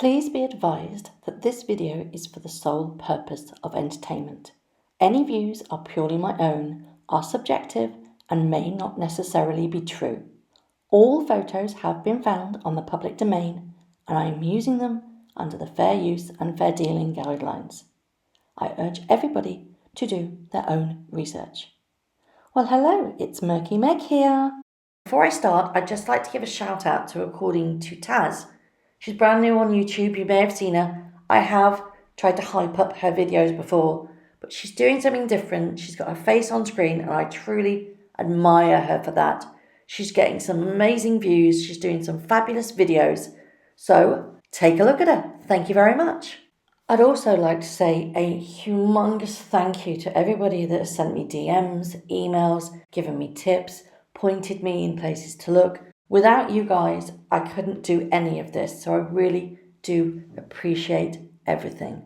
Please be advised that this video is for the sole purpose of entertainment. Any views are purely my own, are subjective, and may not necessarily be true. All photos have been found on the public domain, and I am using them under the fair use and fair dealing guidelines. I urge everybody to do their own research. Well, hello, it's Murky Meg here. Before I start, I'd just like to give a shout out to According to Taz. She's brand new on YouTube, you may have seen her. I have tried to hype up her videos before, but she's doing something different. She's got her face on screen and I truly admire her for that. She's getting some amazing views, she's doing some fabulous videos. So take a look at her. Thank you very much. I'd also like to say a humongous thank you to everybody that has sent me DMs, emails, given me tips, pointed me in places to look. Without you guys, I couldn't do any of this, so I really do appreciate everything.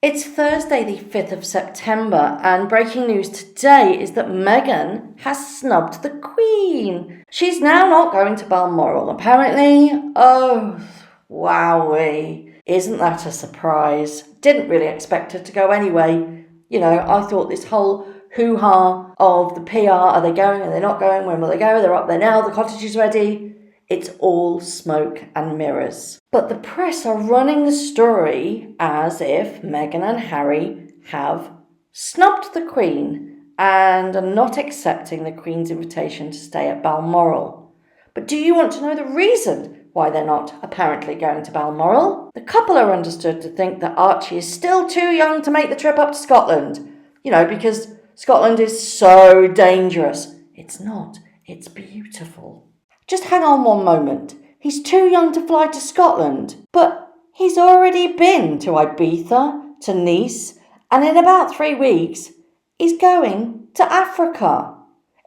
It's Thursday the 5th of September, and breaking news today is that Meghan has snubbed the Queen. She's now not going to Balmoral, apparently. Oh, wowee. Isn't that a surprise? Didn't really expect her to go anyway. You know, I thought this whole hoo-ha of the PR, are they going, are they not going, when will they go, they're up there now, the cottage is ready. It's all smoke and mirrors. But the press are running the story as if Meghan and Harry have snubbed the Queen and are not accepting the Queen's invitation to stay at Balmoral. But do you want to know the reason why they're not apparently going to Balmoral? The couple are understood to think that Archie is still too young to make the trip up to Scotland. You know, because Scotland is so dangerous. It's not. It's beautiful. Just hang on one moment. He's too young to fly to Scotland, but he's already been to Ibiza, to Nice, and in about 3 weeks, he's going to Africa.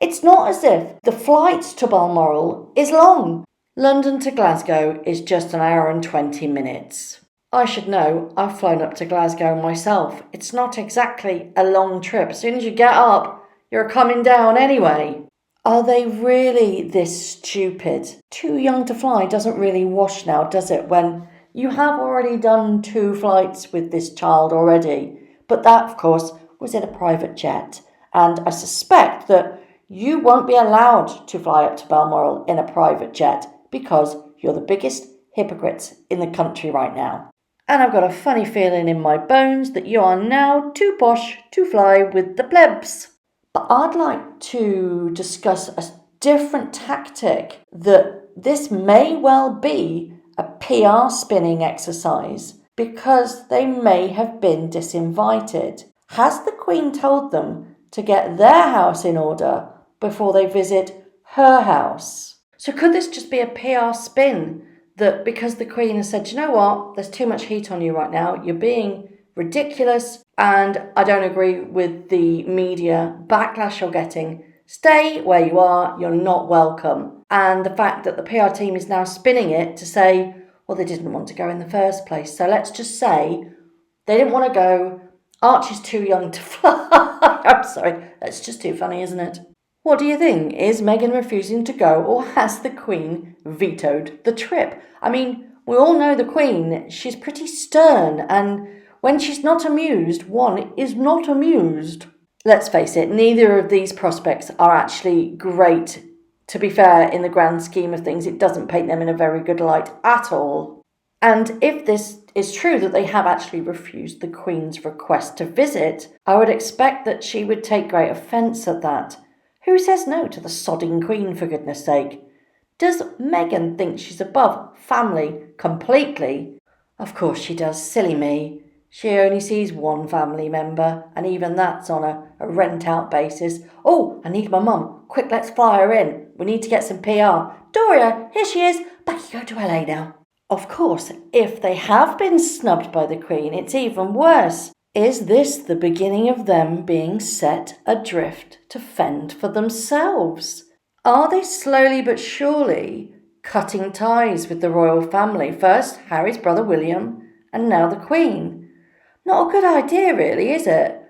It's not as if the flight to Balmoral is long. London to Glasgow is just an hour and 20 minutes. I should know, I've flown up to Glasgow myself. It's not exactly a long trip. As soon as you get up, you're coming down anyway. Are they really this stupid? Too young to fly doesn't really wash now, does it? When you have already done 2 flights with this child already. But that, of course, was in a private jet. And I suspect that you won't be allowed to fly up to Balmoral in a private jet because you're the biggest hypocrites in the country right now. And I've got a funny feeling in my bones that you are now too posh to fly with the plebs. But I'd like to discuss a different tactic that this may well be a PR spinning exercise because they may have been disinvited. Has the Queen told them to get their house in order before they visit her house? So could this just be a PR spin? That because the Queen has said, you know what, there's too much heat on you right now, you're being ridiculous, and I don't agree with the media backlash you're getting. Stay where you are, you're not welcome. And the fact that the PR team is now spinning it to say, well, they didn't want to go in the first place. So let's just say they didn't want to go, Archie's too young to fly. I'm sorry, that's just too funny, isn't it? What do you think? Is Meghan refusing to go, or has the Queen vetoed the trip? I mean, we all know the Queen, she's pretty stern, and when she's not amused, one is not amused. Let's face it, neither of these prospects are actually great. To be fair, in the grand scheme of things, it doesn't paint them in a very good light at all. And if this is true that they have actually refused the Queen's request to visit, I would expect that she would take great offence at that. Who says no to the sodding Queen, for goodness sake? Does Meghan think she's above family completely? Of course she does, silly me. She only sees one family member, and even that's on a rent-out basis. Oh, I need my mum. Quick, let's fly her in. We need to get some PR. Doria, here she is. Back you go to LA now. Of course, if they have been snubbed by the Queen, it's even worse. Is this the beginning of them being set adrift to fend for themselves? Are they slowly but surely cutting ties with the royal family? First, Harry's brother William, and now the Queen. Not a good idea, really, is it?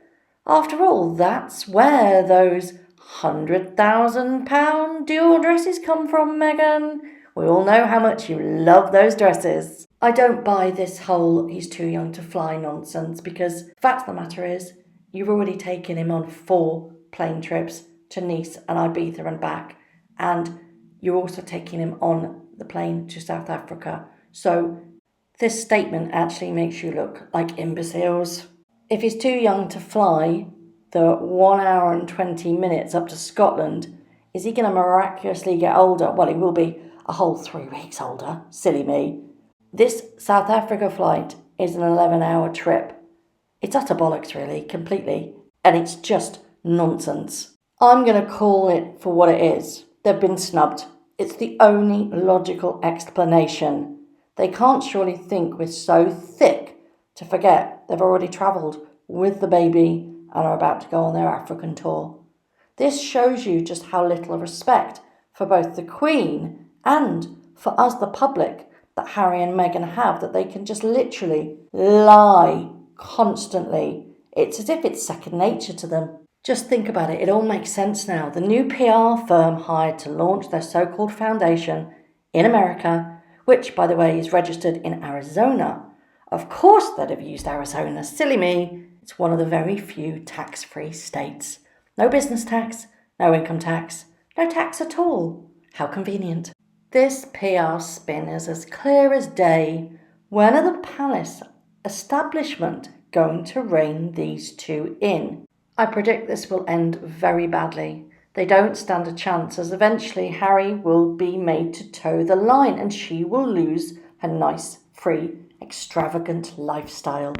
After all, that's where those £100,000 Dior dresses come from, Meghan. We all know how much you love those dresses. I don't buy this whole he's too young to fly nonsense, because the fact of the matter is, you've already taken him on 4 plane trips to Nice and Ibiza and back, and you're also taking him on the plane to South Africa. So this statement actually makes you look like imbeciles. If he's too young to fly the 1 hour and 20 minutes up to Scotland, is he going to miraculously get older? Well, he will be a whole 3 weeks older. Silly me. This South Africa flight is an 11-hour trip. It's utter bollocks, really, completely. And it's just nonsense. I'm going to call it for what it is. They've been snubbed. It's the only logical explanation. They can't surely think we're so thick to forget they've already travelled with the baby and are about to go on their African tour. This shows you just how little respect for both the Queen and for us, the public, that Harry and Meghan have, that they can just literally lie constantly. It's as if it's second nature to them. Just think about it. It all makes sense now. The new PR firm hired to launch their so-called foundation in America, which, by the way, is registered in Arizona. Of course they'd have used Arizona. Silly me. It's one of the very few tax-free states. No business tax, no income tax, no tax at all. How convenient. This PR spin is as clear as day. When are the palace establishment going to rein these two in? I predict this will end very badly. They don't stand a chance, as eventually Harry will be made to toe the line and she will lose her nice, free, extravagant lifestyle.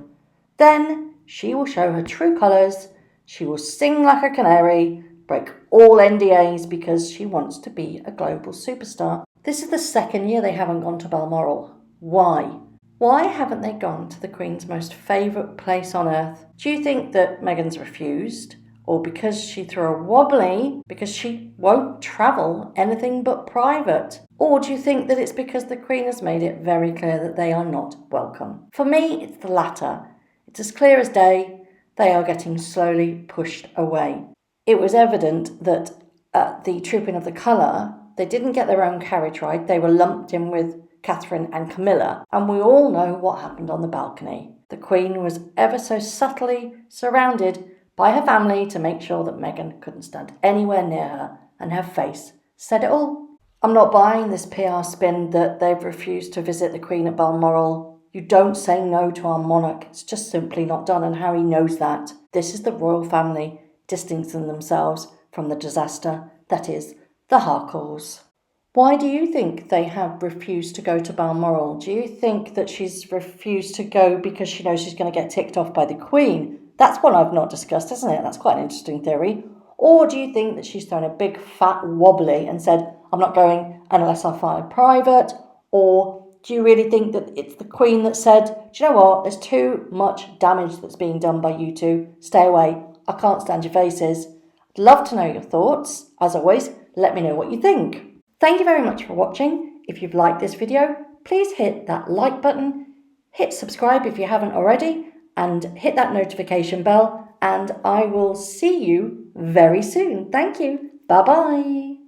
Then she will show her true colours. She will sing like a canary, break all NDAs because she wants to be a global superstar. This is the 2nd year they haven't gone to Balmoral. Why? Why haven't they gone to the Queen's most favourite place on earth? Do you think that Meghan's refused? Or because she threw a wobbly, because she won't travel anything but private? Or do you think that it's because the Queen has made it very clear that they are not welcome? For me, it's the latter. It's as clear as day. They are getting slowly pushed away. It was evident that at the Trooping of the Colour, they didn't get their own carriage ride. They were lumped in with Catherine and Camilla, and we all know what happened on the balcony. The Queen was ever so subtly surrounded by her family to make sure that Meghan couldn't stand anywhere near her, and her face said it all. I'm not buying this PR spin that they've refused to visit the Queen at Balmoral. You don't say no to our monarch. It's just simply not done, and Harry knows that. This is the royal family distancing themselves from the disaster that is the Harcourts. Why do you think they have refused to go to Balmoral? Do you think that she's refused to go because she knows she's going to get ticked off by the Queen? That's one I've not discussed, isn't it? That's quite an interesting theory. Or do you think that she's thrown a big fat wobbly and said, I'm not going unless I fly private? Or do you really think that it's the Queen that said, do you know what, there's too much damage that's being done by you two. Stay away. I can't stand your faces. I'd love to know your thoughts. As always, let me know what you think. Thank you very much for watching. If you've liked this video, please hit that like button, hit subscribe if you haven't already, and hit that notification bell, and I will see you very soon. Thank you. Bye-bye.